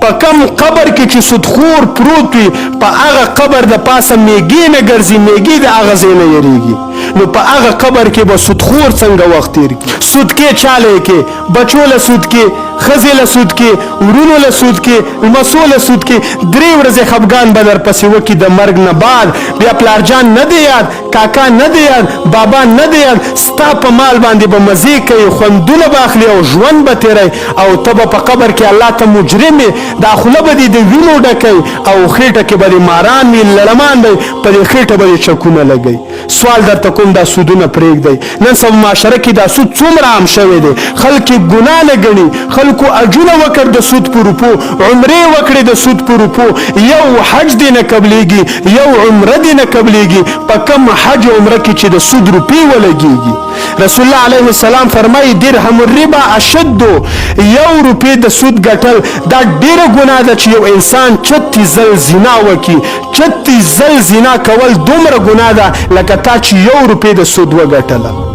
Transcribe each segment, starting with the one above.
په کم قبر کې چې سودخور پروت وي په هغه قبر د پاسه میږي نه ګرځي میږي د هغه ځای نه یریږي نو په هغه قبر کې به سودخور څنګه وخت تیر کړي سود کې چاله کې بچو له سود کې ښځې له سود کې ورونو له سود کې لمسو له سود کې 3 ورځې خفګان به درپسې وکړي د مرګ نه بعد بیا پلارجان نه دی یاد کاکا نه دی یاد بابا نه دی یاد ستا په مال باندې به مزې کوي خوندونه به اخلي او ژوند به تیری او ته به په قبر کې الله ته مجرم یې دا خوله به دې د وینو ډکوي او خېټه کې به دې ماران وي لړمان به په دې خېټه به دې چکونه لګوي سوال درته کوم دا سودونه پرېږدئ نن سبا معاشره کې دا سود څومره عام شوی دی خلک یې ګناه نه ګڼي خلکو اجونه وکړ د سود په روپو عمرې وکړې د سود په روپو یو حج دې نه قبلېږي یو عمره دې نه قبلېږي په کم حج عمره کې چې د سود روپې ولګېږي رسول الله علیه السلام فرمایي درهم الربا اشد 1 روپۍ د سود ګټل دا ډېره ګناه ده چې یو انسان 36 ځل زنا وکړي 36 ځل زنا کول دومره ګناه ده لکه تا چې 1 روپۍ د سود وګټله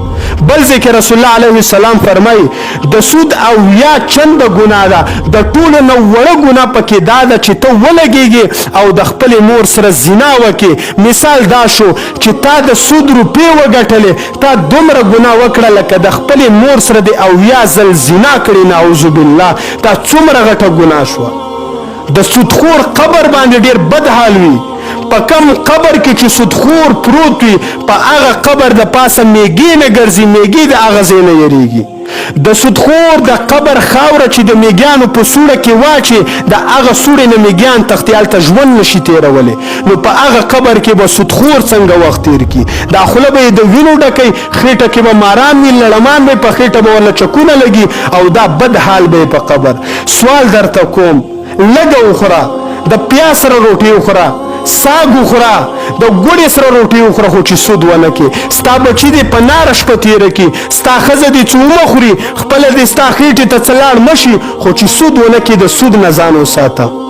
بل ځکه رسول الله علیه السلام فرمایي د سود او یا چند ګناه ده د ټولو نه وړه ګناه پکې دا ده چې ته ولګېږي او د خپلې مور سره زنا وکړي مثال دا شو چې تا د سود روپۍ وګټلې تا دومره ګناه وکړه لکه د خپلې مور سره د او یا ځل زنا کړې نعوذ بالله تا څومره غټه ګناه شوه د سودخور قبر باندې ډېر بد حال وي په کم قبر کې چې سودخور پروت وي په هغه قبر د پاسه میږي نه ګرځي میږي د هغه ځای نه یریږي د سودخور د قبر خاوره چې د میږیانو په سوړه کې واچي د هغه سوړې نه میږیان تښتي هلته ژوند نشي تېرولی نو په هغه قبر کې به سودخور څنګه وخت تېر کړي دا خوله به یې د وینو ډکوي خېټه کې به ماران وي لړمان به په خېټه به ورله چکونه لګي او دا بد حال به په قبر سوال درته کوم لږه وخوره د پیاز سره روټۍ وخوره ساګ وخوره د ګوړې سره روټۍ وخوره خو چې سود ونه کې ستا بچي دې په ناره شپه تېره کړي ستا ښځه دې څه ومه خوري خپله دې ستا خېټې ته څه لاړ مه شي خو چې سود ونه کې د سود نه ځان وساته